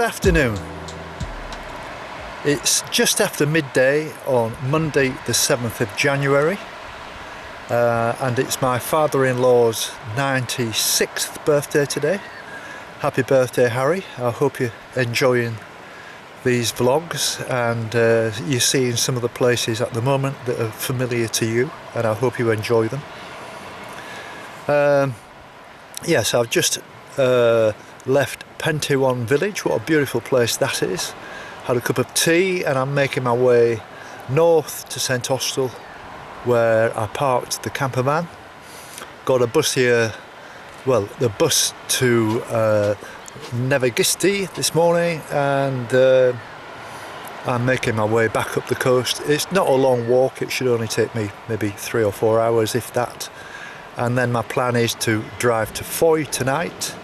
Good afternoon. It's just after midday on Monday the 7th of January and it's my father-in-law's 96th birthday today. Happy birthday, Harry. I hope you're enjoying these vlogs and you're seeing some of the places at the moment that are familiar to you, and I hope you enjoy them. Yes, I've just left Porthpean village. What a beautiful place that is. Had a cup of tea and I'm making my way north to St Austell, where I parked the camper van. Got a bus here, well, the bus to Mevagissey this morning, and I'm making my way back up the coast. It's not a long walk, it should only take me maybe 3 or 4 hours, if that. And then my plan is to drive to Foy tonight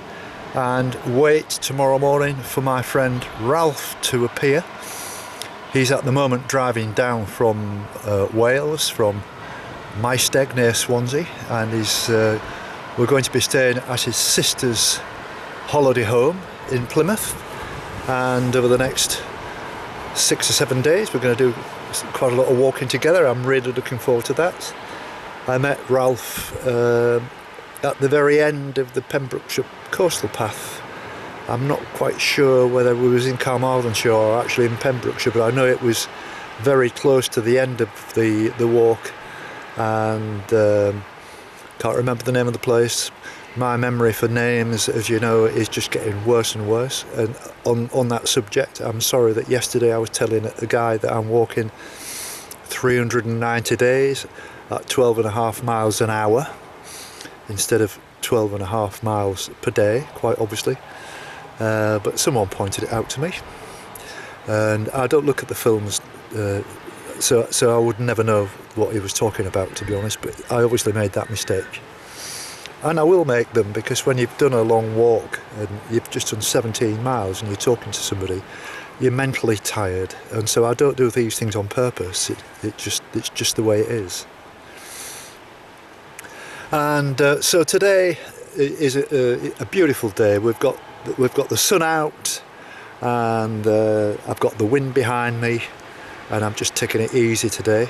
and wait tomorrow morning for my friend Ralph to appear. He's at the moment driving down from Wales, from Mysteg near Swansea, and we're going to be staying at his sister's holiday home in Plymouth, and over the next 6 or 7 days we're going to do quite a lot of walking together. I'm really looking forward to that. I met Ralph at the very end of the Pembrokeshire coastal path. I'm not quite sure whether we was in Carmarthenshire or actually in Pembrokeshire, but I know it was very close to the end of the walk, and can't remember the name of the place. My memory for names, as you know, is just getting worse and worse. And on that subject, I'm sorry that yesterday I was telling a guy that I'm walking 390 days at 12.5 miles an hour instead of 12.5 miles per day, quite obviously. But someone pointed it out to me, and I don't look at the films, so I would never know what he was talking about, to be honest, but I obviously made that mistake. And I will make them, because when you've done a long walk and you've just done 17 miles and you're talking to somebody, you're mentally tired, and so I don't do these things on purpose. It's just the way it is. And so today is a beautiful day. We've got the sun out, and I've got the wind behind me, and I'm just taking it easy today.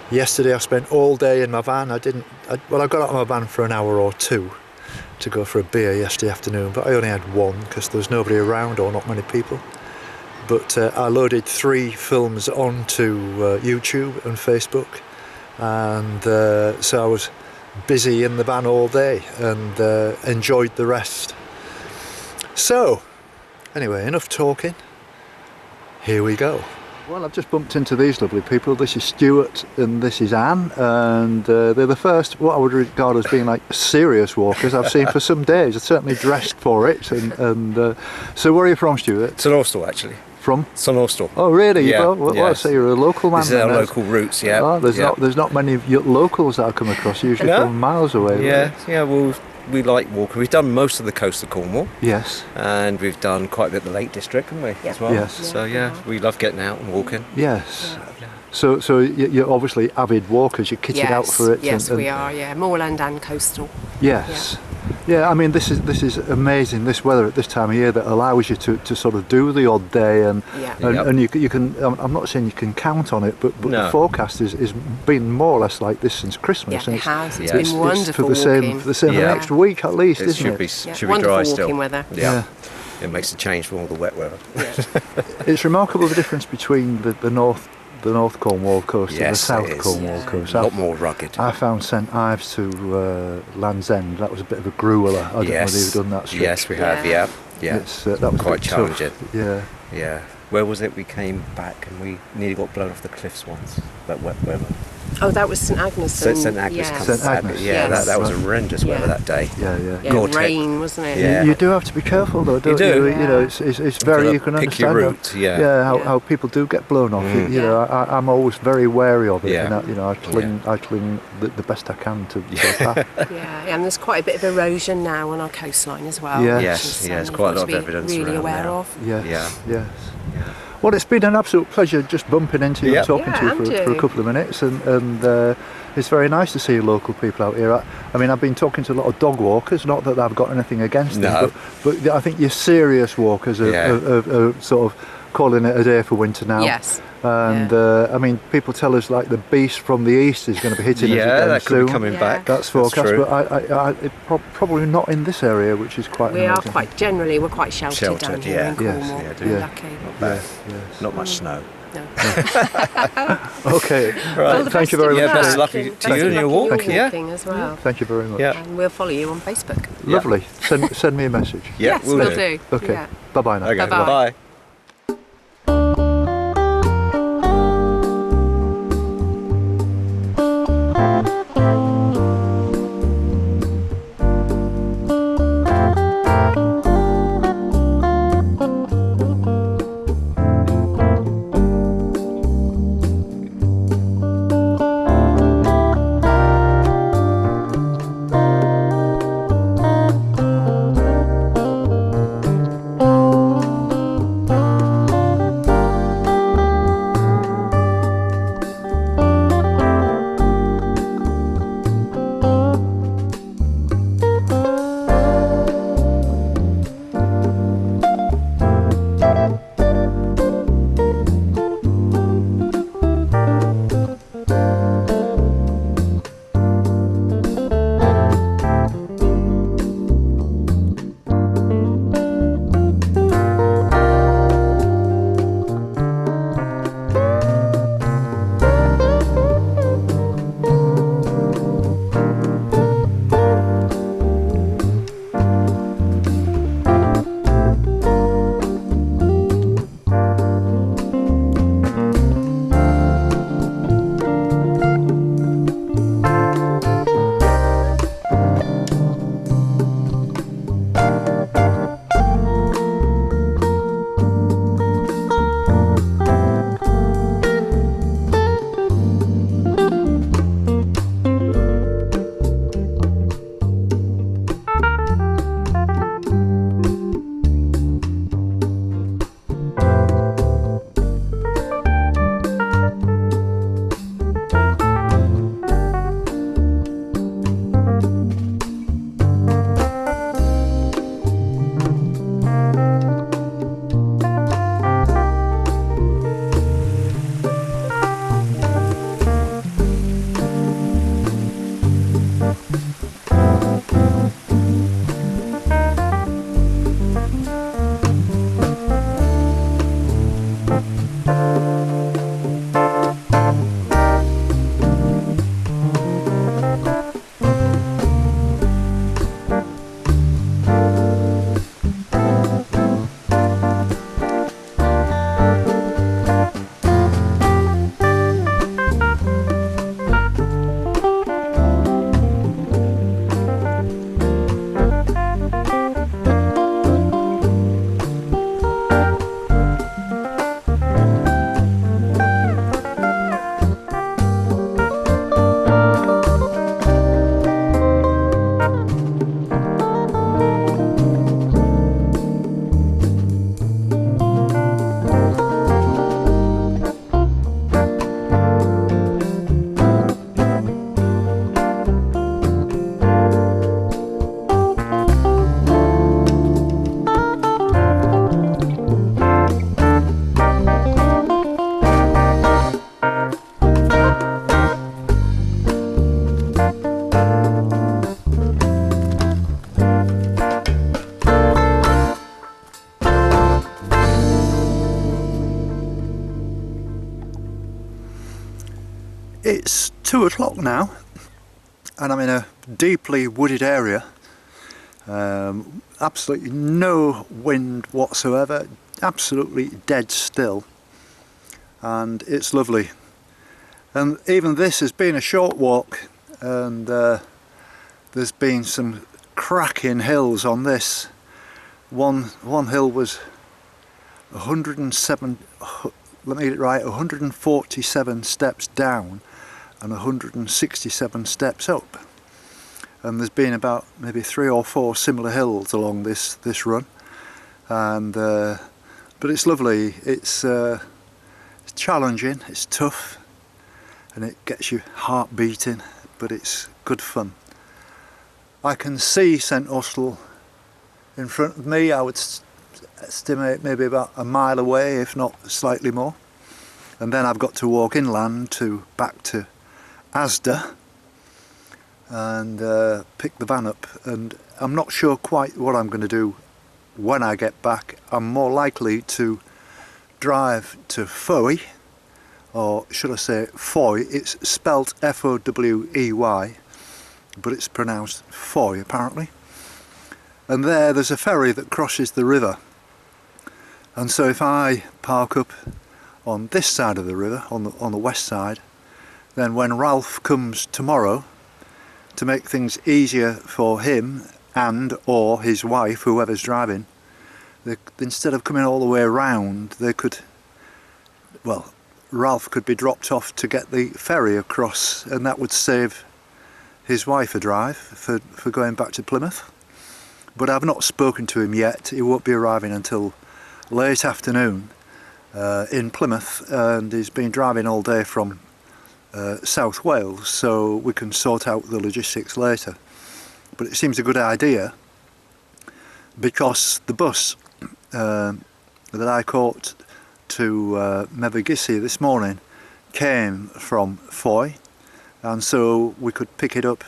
Yesterday I spent all day in my van. I got out of my van for an hour or two to go for a beer yesterday afternoon, but I only had one because there was nobody around, or not many people. But I loaded 3 films onto YouTube and Facebook, and so I was busy in the van all day and enjoyed the rest. So anyway, enough talking, here we go. Well, I've just bumped into these lovely people. This is Stuart and this is Anne, and they're the first, what I would regard as being like serious walkers I've seen for some days. They're certainly dressed for it. And so where are you from, Stuart? St Austell, actually. From? St Austell. Oh really? Yeah. Well, so you're a local man. This is our local roots, yeah. Oh, there's not many locals that I come across, usually from miles away. Yeah, yeah. Well, we like walking. We've done most of the coast of Cornwall. Yes. And we've done quite a bit of the Lake District, haven't we? As well. Yes. So yeah, we love getting out and walking. Yes. So you're obviously avid walkers. You're kitted out for it. Yes, we are. Yeah, moorland and coastal. Yes. Yeah, I mean this is amazing, this weather at this time of year that allows you to sort of do the odd day, and you can I'm not saying you can count on it, but the forecast is been more or less like this since Christmas. Yeah, it has. It's been wonderful for the same next week at least, isn't it? Should be dry still. Walking weather. Yeah. It makes a change from all the wet weather. Yeah. It's remarkable the difference between the North Cornwall coast and the South Cornwall coast. A lot more rugged. I found St Ives to Land's End. That was a bit of a grueler. I don't know whether you've done that stretch. Yes, we have. Yeah. That was quite challenging. Tough. Yeah. Where was it? We came back and we nearly got blown off the cliffs once. That wet weather. Oh, that was St Agnes. St Agnes. St Agnes. Yeah, that was horrendous weather that day. Yeah, rain, wasn't it? Yeah. You do have to be careful though, don't you? You know, it's very, you can pick your understand route. How people do get blown off. You know, I'm always very wary of it. Yeah. And I cling the best I can to the path. And there's quite a bit of erosion now on our coastline as well. Yeah. Yes, quite a lot of evidence really around aware now. of. Yes. Well, Well, it's been an absolute pleasure just bumping into you and talking to you for a couple of minutes, and it's very nice to see local people out here. I mean, I've been talking to a lot of dog walkers, not that I've got anything against them, but I think your serious walkers are sort of calling it a day for winter now. Yes. And I mean, people tell us like the beast from the east is going to be hitting us again that soon. could be coming back. That's forecast, but probably not in this area, which is quite. We're amazing. quite sheltered down here in Cornwall. We're lucky. Not bad. Not much snow. No. Okay. Well, thank you very much. Yeah, best of luck to you and your walk. Walking as well. Thank you very much. Yeah. And we'll follow you on Facebook. Lovely. Send me a message. Yes, we'll do. Okay. Yeah. Bye bye now. Okay. Bye-bye. Bye. It's 2 o'clock now and I'm in a deeply wooded area. Absolutely no wind whatsoever, absolutely dead still, and it's lovely. And even this has been a short walk, and there's been some cracking hills on this. One hill was 107, let me get it right, 147 steps down and 167 steps up. And there's been about maybe 3 or 4 similar hills along this run, and But it's lovely. It's challenging, it's tough, and it gets your heart beating, but it's good fun. I can see St Austell in front of me. I would estimate maybe about a mile away, if not slightly more. And then I've got to walk inland back to Asda and pick the van up. And I'm not sure quite what I'm going to do when I get back. I'm more likely to drive to Fowey, or should I say Foy. It's spelt F-O-W-E-Y, but it's pronounced Foy apparently. And there's a ferry that crosses the river. And so if I park up on this side of the river, on the west side, then when Ralph comes tomorrow, to make things easier for him and or his wife, whoever's driving, instead of coming all the way around, Ralph could be dropped off to get the ferry across, and that would save his wife a drive for going back to Plymouth. But I've not spoken to him yet. He won't be arriving until late afternoon in Plymouth, and he's been driving all day from South Wales, so we can sort out the logistics later. But it seems a good idea, because the bus that I caught to Mevagissey this morning came from Foy, and so we could pick it up.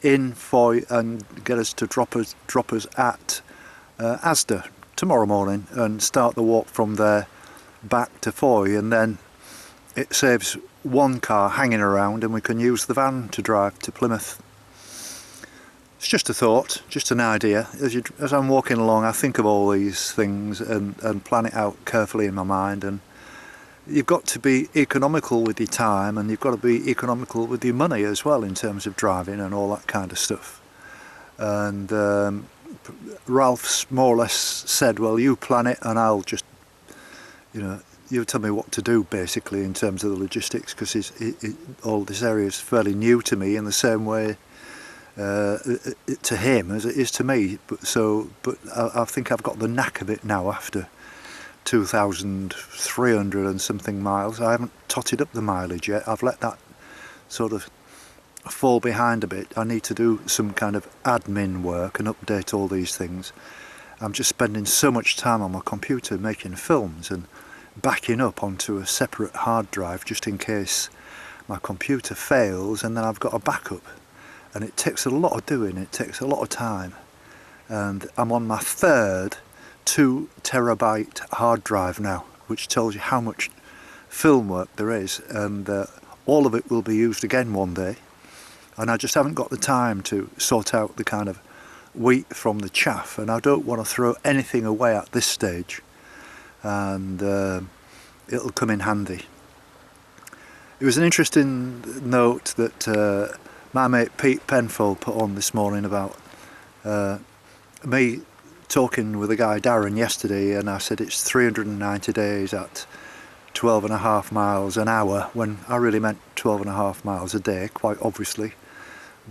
In Foy and get us to drop us at Asda tomorrow morning, and start the walk from there back to Foy, and then it saves one car hanging around and we can use the van to drive to Plymouth. It's just a thought, just an idea. As I'm walking along, I think of all these things and plan it out carefully in my mind. And you've got to be economical with your time, and you've got to be economical with your money as well, in terms of driving and all that kind of stuff. And Ralph's more or less said, well, you plan it and I'll just, you tell me what to do, basically, in terms of the logistics, because all this area is fairly new to me in the same way to him as it is to me. But I think I've got the knack of it now after 2,300 and something miles. I haven't totted up the mileage yet. I've let that sort of fall behind a bit. I need to do some kind of admin work and update all these things. I'm just spending so much time on my computer making films and backing up onto a separate hard drive just in case my computer fails, and then I've got a backup. And it takes a lot of doing, it takes a lot of time. And I'm on my third 2 terabyte hard drive now, which tells you how much film work there is, and all of it will be used again one day. And I just haven't got the time to sort out the kind of wheat from the chaff, and I don't want to throw anything away at this stage, and it'll come in handy. It was an interesting note that my mate Pete Penfold put on this morning about me talking with a guy Darren yesterday, and I said it's 390 days at 12.5 miles an hour, when I really meant 12.5 miles a day, quite obviously.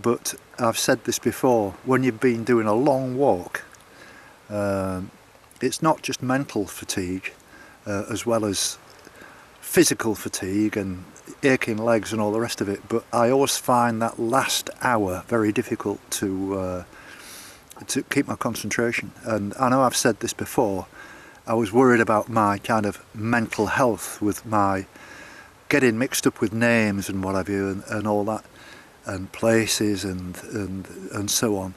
But I've said this before, when you've been doing a long walk, it's not just mental fatigue as well as physical fatigue and aching legs and all the rest of it, but I always find that last hour very difficult to keep my concentration. And I know I've said this before, I was worried about my kind of mental health with my getting mixed up with names and what have you, and all that, and places and so on.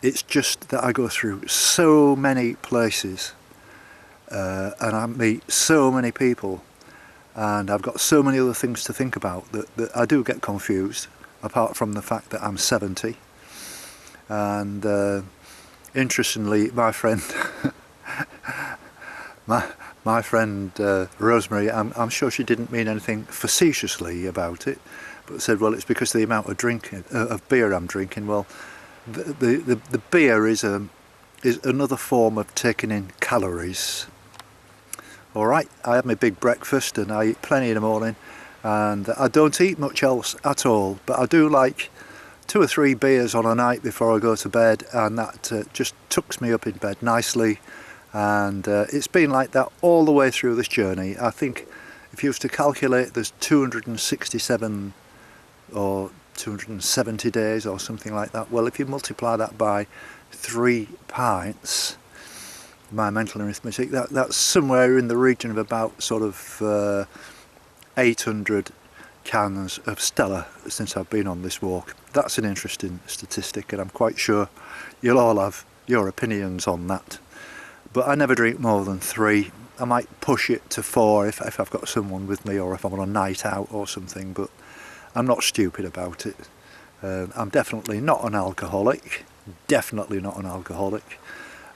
It's just that I go through so many places and I meet so many people, and I've got so many other things to think about that I do get confused, apart from the fact that I'm 70. And interestingly, my friend my friend Rosemary, I'm sure she didn't mean anything facetiously about it, but said, well, it's because of the amount of beer I'm drinking. Well, the beer is another form of taking in calories. All right, I have my big breakfast and I eat plenty in the morning, and I don't eat much else at all, but I do like 2 or 3 beers on a night before I go to bed, and that just tucks me up in bed nicely, and it's been like that all the way through this journey. I think if you was to calculate, there's 267 or 270 days or something like that. Well, if you multiply that by 3 pints, my mental arithmetic, that's somewhere in the region of about sort of 800 cans of Stella since I've been on this walk. That's an interesting statistic, and I'm quite sure you'll all have your opinions on that. But I never drink more than 3. I might push it to 4 if I've got someone with me, or if I'm on a night out or something, but I'm not stupid about it. I'm definitely not an alcoholic,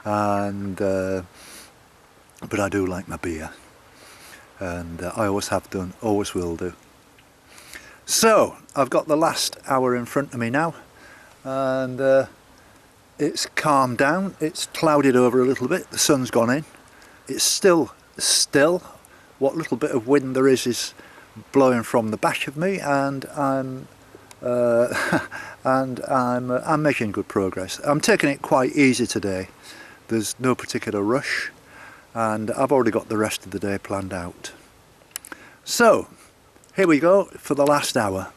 and but I do like my beer, and I always have done, always will do. So I've got the last hour in front of me now, and it's calmed down. It's clouded over a little bit, the sun's gone in. It's still still. What little bit of wind there is blowing from the back of me, and I'm I'm making good progress. I'm taking it quite easy today. There's no particular rush, and I've already got the rest of the day planned out. So here we go for the last hour.